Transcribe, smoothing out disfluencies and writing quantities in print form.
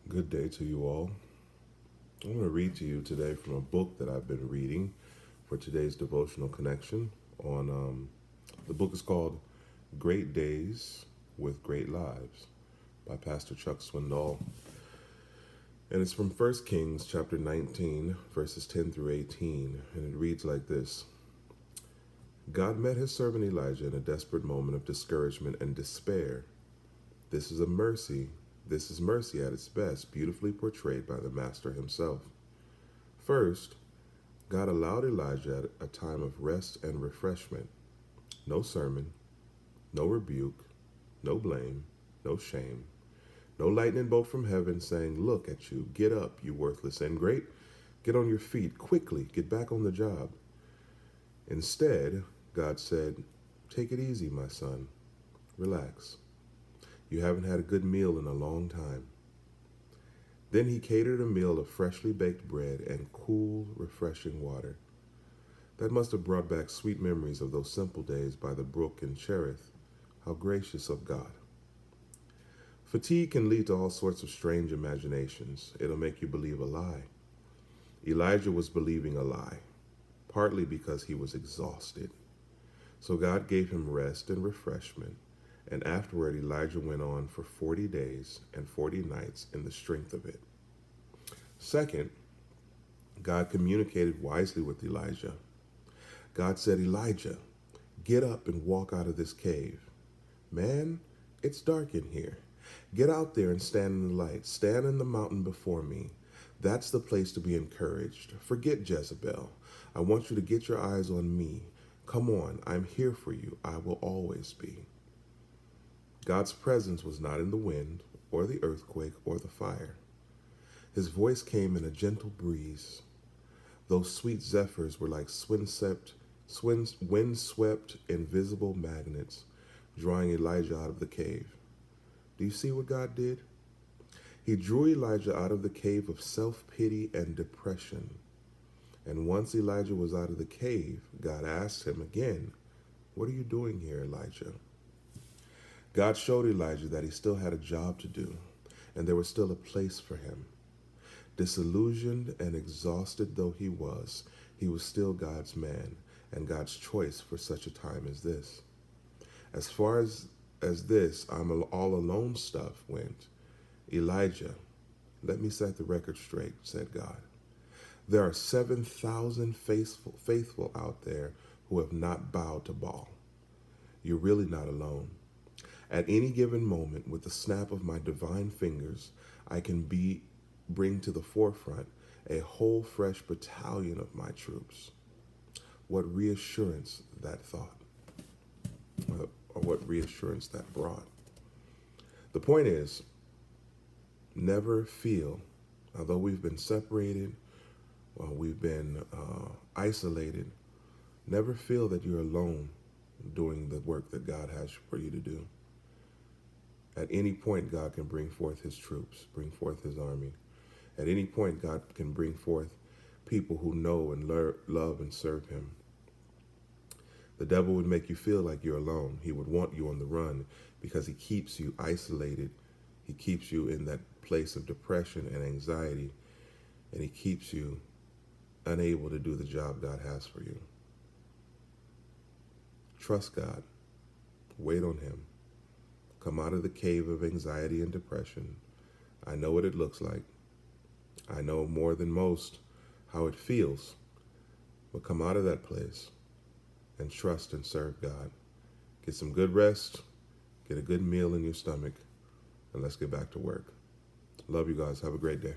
Good day to you all. I want to read to you today from a book that I've been reading for today's devotional connection. The book is called Great Days with Great Lives by Pastor Chuck Swindoll. And it's from 1 Kings chapter 19, verses 10 through 18. And it reads like this. God met his servant Elijah in a desperate moment of discouragement and despair. This is a mercy. This is mercy at its best, beautifully portrayed by the Master himself. First, God allowed Elijah a time of rest and refreshment. No sermon, no rebuke, no blame, no shame. No lightning bolt from heaven saying, "Look at you, get up, you worthless ingrate. Get on your feet, quickly, get back on the job." Instead, God said, "Take it easy, my son. Relax. You haven't had a good meal in a long time." Then he catered a meal of freshly baked bread and cool, refreshing water. That must have brought back sweet memories of those simple days by the brook in Cherith. How gracious of God. Fatigue can lead to all sorts of strange imaginations. It'll make you believe a lie. Elijah was believing a lie, partly because he was exhausted. So God gave him rest and refreshment, and afterward Elijah went on for 40 days and 40 nights in the strength of it. Second, God communicated wisely with Elijah. God said, "Elijah, get up and walk out of this cave. Man, it's dark in here. Get out there and stand in the light. Stand in the mountain before me. That's the place to be encouraged. Forget Jezebel. I want you to get your eyes on me. Come on, I'm here for you. I will always be." God's presence was not in the wind or the earthquake or the fire. His voice came in a gentle breeze. Those sweet zephyrs were like windswept, invisible magnets, drawing Elijah out of the cave. Do you see what God did? He drew Elijah out of the cave of self-pity and depression. And once Elijah was out of the cave, God asked him again, "What are you doing here, Elijah?" God showed Elijah that he still had a job to do, and there was still a place for him. Disillusioned and exhausted though he was still God's man and God's choice for such a time as this. As far as this I'm all alone stuff went, "Elijah, let me set the record straight," said God. "There are 7,000 faithful out there who have not bowed to Baal. You're really not alone. At any given moment, with the snap of my divine fingers, I can bring to the forefront a whole fresh battalion of my troops." What reassurance that thought, or what reassurance that brought. The point is, never feel, although we've been separated, or we've been isolated, never feel that you're alone doing the work that God has for you to do. At any point, God can bring forth his troops, bring forth his army. At any point, God can bring forth people who know and love and serve him. The devil would make you feel like you're alone. He would want you on the run because he keeps you isolated. He keeps you in that place of depression and anxiety, and he keeps you unable to do the job God has for you. Trust God. Wait on him. Come out of the cave of anxiety and depression. I know what it looks like. I know more than most how it feels. But come out of that place and trust and serve God. Get some good rest. Get a good meal in your stomach. And let's get back to work. Love you guys. Have a great day.